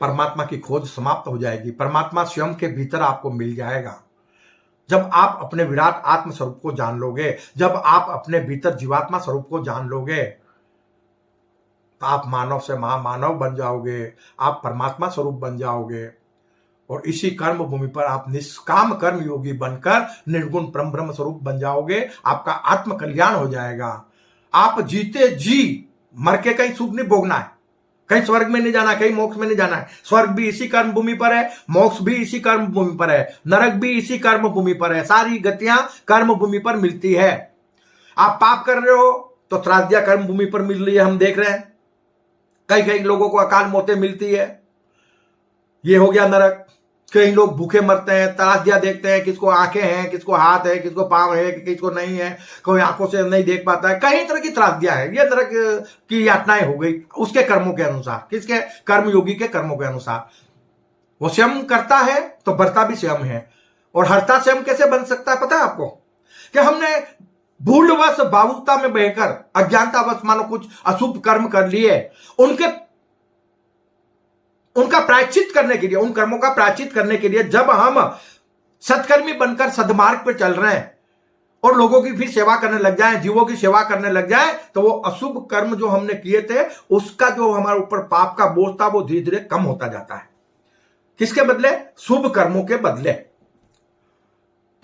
परमात्मा की खोज समाप्त हो जाएगी। परमात्मा स्वयं के भीतर आपको मिल जाएगा। जब आप अपने विराट आत्म स्वरूप को जान लोगे, जब आप अपने भीतर जीवात्मा स्वरूप को जान लोगे, तो आप मानव से महामानव बन जाओगे, आप परमात्मा स्वरूप बन जाओगे। और इसी कर्म भूमि पर आप निष्काम कर्म योगी बनकर निर्गुण परम ब्रह्म स्वरूप बन जाओगे। आपका आत्म कल्याण हो जाएगा। आप जीते जी मर के कहीं सुख नहीं भोगना है, कहीं स्वर्ग में नहीं जाना, कहीं मोक्ष में नहीं जाना है। स्वर्ग भी इसी कर्म भूमि पर है, मोक्ष भी इसी कर्म भूमि पर है, नरक भी इसी कर्म भूमि पर है। सारी गतियां कर्म भूमि पर मिलती है। आप पाप कर रहे हो तो त्रासदियां कर्म भूमि पर मिल रही है, हम देख रहे हैं। कई कई लोगों को अकाल मौतें मिलती है, ये हो गया नरक। कई लोग भूखे मरते हैं, त्रासदियां देखते हैं, किसको आंखें हैं, किसको हाथ है, किसको पांव है, किसको नहीं है, कोई आंखों से नहीं देख पाता है। कई तरह की त्रासदियां हैं। ये नरक की यातनाएं हो गई उसके कर्मों के अनुसार। किसके? कर्म योगी के कर्मों के अनुसार। वो स्वयं करता है तो भरता भी स्वयं है। और हरता स्वयं कैसे बन सकता है पता है आपको? कि हमने भूलवश भावुकता में बहकर अज्ञानतावश मानो कुछ अशुभ कर्म कर लिए, उनका प्रायश्चित करने के लिए, उन कर्मों का प्रायश्चित करने के लिए जब हम सत्कर्मी बनकर सद्मार्ग पर चल रहे हैं और लोगों की भी सेवा करने लग जाएं, जीवों की सेवा करने लग जाएं, तो वो अशुभ कर्म जो हमने किए थे उसका जो हमारे ऊपर पाप का बोझ था वो धीरे धीरे कम होता जाता है। किसके बदले? शुभ कर्मों के बदले।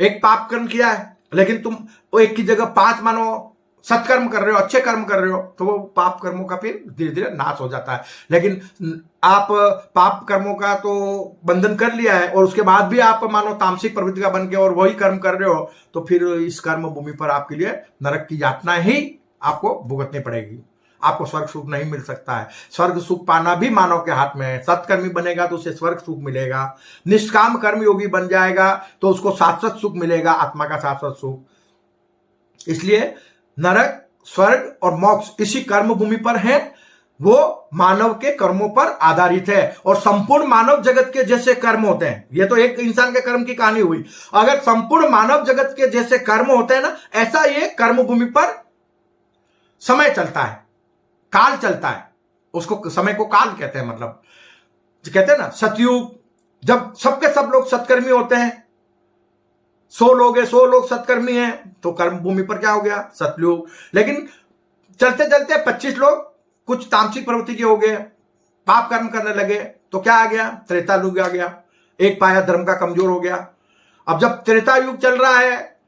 एक पाप कर्म किया है लेकिन तुम एक की जगह 5 मानो सत्कर्म कर रहे हो, अच्छे कर्म कर रहे हो, तो वो पाप कर्मों का फिर धीरे धीरे नाश हो जाता है। लेकिन आप पाप कर्मों का तो बंधन कर लिया है और उसके बाद भी आप मानो तामसिक प्रवृत्ति का बन के और वही कर्म कर रहे हो, तो फिर इस कर्म भूमि पर आपके लिए नरक की यातना ही आपको भुगतनी पड़ेगी। आपको स्वर्ग सुख नहीं मिल सकता है। स्वर्ग सुख पाना भी मानव के हाथ में है। सत्कर्मी बनेगा तो उसे स्वर्ग सुख मिलेगा, निष्काम कर्म योगी बन जाएगा तो उसको शाश्वत सुख मिलेगा, आत्मा का शाश्वत सुख। इसलिए नरक, स्वर्ग और मोक्ष इसी कर्म भूमि पर है, वो मानव के कर्मों पर आधारित है। और संपूर्ण मानव जगत के जैसे कर्म होते हैं, ये तो एक इंसान के कर्म की कहानी हुई, अगर संपूर्ण मानव जगत के जैसे कर्म होते हैं ना, ऐसा ये कर्म भूमि पर समय चलता है, काल चलता है। उसको समय को काल कहते हैं। मतलब कहते हैं ना सतयुग, जब सबके सब लोग सत्कर्मी होते हैं, 100 लोग है, 100 लोग सत्कर्मी हैं, तो कर्म भूमि पर क्या हो गया? सतयुग। लेकिन चलते चलते 25 लोग कुछ तामसिक प्रवृत्ति के हो गए, पाप कर्म करने लगे, तो क्या आ गया? त्रेता युग आ गया। एक पाया धर्म का कमजोर हो गया। अब जब त्रेता युग चल रहा है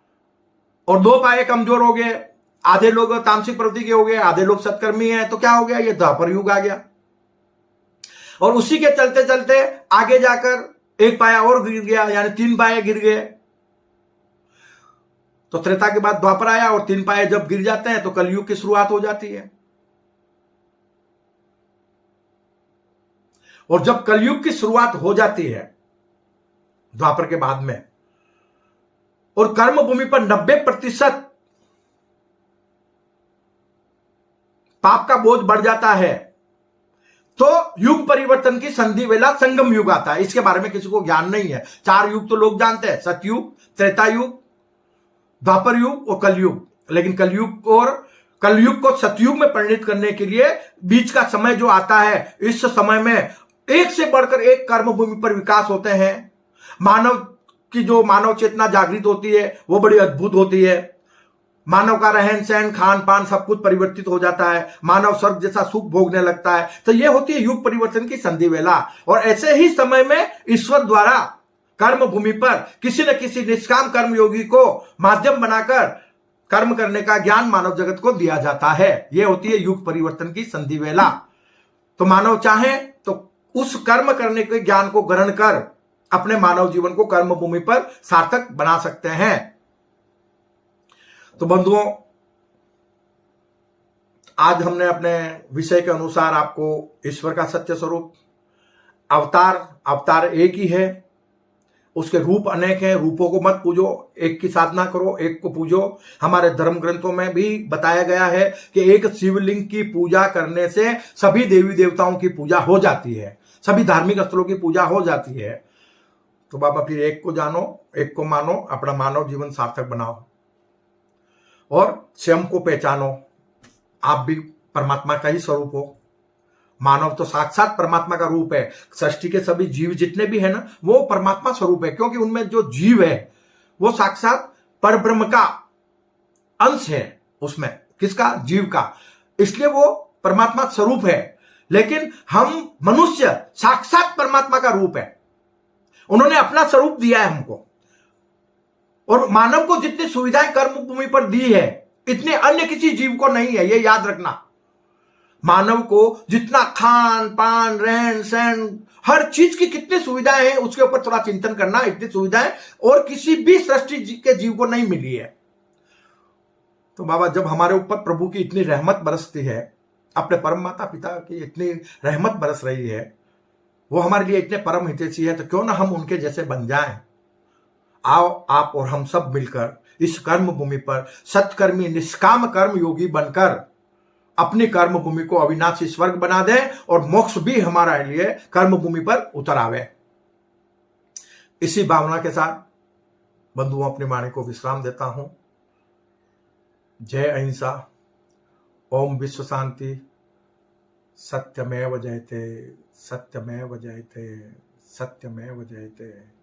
और 2 पाये कमजोर हो गए, आधे लोग तामसिक प्रवृत्ति के हो गए, आधे लोग सत्कर्मी हैं, तो क्या हो गया? ये द्वापर युग आ गया। और उसी के चलते चलते आगे जाकर एक पाया और गिर गया, यानी 3 पाये गिर गए। तो त्रेता के बाद द्वापर आया और 3 पाये जब गिर जाते हैं तो कलयुग की शुरुआत हो जाती है। और जब कलयुग की शुरुआत हो जाती है द्वापर के बाद में, और कर्म भूमि पर 90% पाप का बोझ बढ़ जाता है, तो युग परिवर्तन की संधि वेला संगम युग आता है। इसके बारे में किसी को ज्ञान नहीं है। 4 युग तो लोग जानते हैं, सतयुग, त्रेता युग, द्वापर युग और कलयुग। लेकिन कलयुग को सतयुग में परिणित करने के लिए बीच का समय जो आता है, इस समय में एक से बढ़कर एक कर्म भूमि पर विकास होते हैं। मानव की जो मानव चेतना जागृत होती है वो बड़ी अद्भुत होती है। मानव का रहन सहन, खान पान सब कुछ परिवर्तित हो जाता है। मानव स्वर्ग जैसा सुख भोगने लगता है। तो ये होती है युग परिवर्तन की संधि वेला। और ऐसे ही समय में ईश्वर द्वारा कर्म भूमि पर किसी न किसी निष्काम कर्म योगी को माध्यम बनाकर कर्म करने का ज्ञान मानव जगत को दिया जाता है। यह होती है युग परिवर्तन की संधि वेला। तो मानव चाहे तो उस कर्म करने के ज्ञान को ग्रहण कर अपने मानव जीवन को कर्म भूमि पर सार्थक बना सकते हैं। तो बंधुओं, आज हमने अपने विषय के अनुसार आपको ईश्वर का सत्य स्वरूप, अवतार एक ही है, उसके रूप अनेक हैं, रूपों को मत पूजो, एक की साधना करो, एक को पूजो। हमारे धर्म ग्रंथों में भी बताया गया है कि एक शिवलिंग की पूजा करने से सभी देवी देवताओं की पूजा हो जाती है, सभी धार्मिक स्थलों की पूजा हो जाती है। तो बाबा फिर एक को जानो, एक को मानो, अपना मानव जीवन सार्थक बनाओ और स्वयं को पहचानो। आप भी परमात्मा का ही स्वरूप हो। मानव तो साक्षात परमात्मा का रूप है। सृष्टि के सभी जीव जितने भी है ना, वो परमात्मा स्वरूप है, क्योंकि उनमें जो जीव है वो साक्षात परब्रह्म का अंश है। उसमें किसका? जीव का। इसलिए वो परमात्मा स्वरूप है। लेकिन हम मनुष्य साक्षात परमात्मा का रूप है। उन्होंने अपना स्वरूप दिया है हमको। और मानव को जितनी सुविधाएं कर्म भूमि पर दी है, इतने अन्य किसी जीव को नहीं है। ये याद रखना। मानव को जितना खान पान, रहन सहन, हर चीज की कितनी सुविधाएं हैं, उसके ऊपर थोड़ा चिंतन करना। इतनी सुविधाएं और किसी भी सृष्टि के जीव को नहीं मिली है। तो बाबा, जब हमारे ऊपर प्रभु की इतनी रहमत बरसती है, अपने परम माता पिता की इतनी रहमत बरस रही है, वो हमारे लिए इतने परम हितैषी है, तो क्यों ना हम उनके जैसे बन जाएं। आओ आप और हम सब मिलकर इस कर्म भूमि पर सत्कर्मी निष्काम कर्म योगी बनकर अपनी कर्म भूमि को अविनाशी स्वर्ग बना दें और मोक्ष भी हमारे लिए कर्म भूमि पर उतर आवे। इसी भावना के साथ बंधुओं अपनी वाणी को विश्राम देता हूं। जय अहिंसा, ओम विश्व शांति, सत्यमेव जयते, सत्यमेव जयते, सत्यमेव जयते।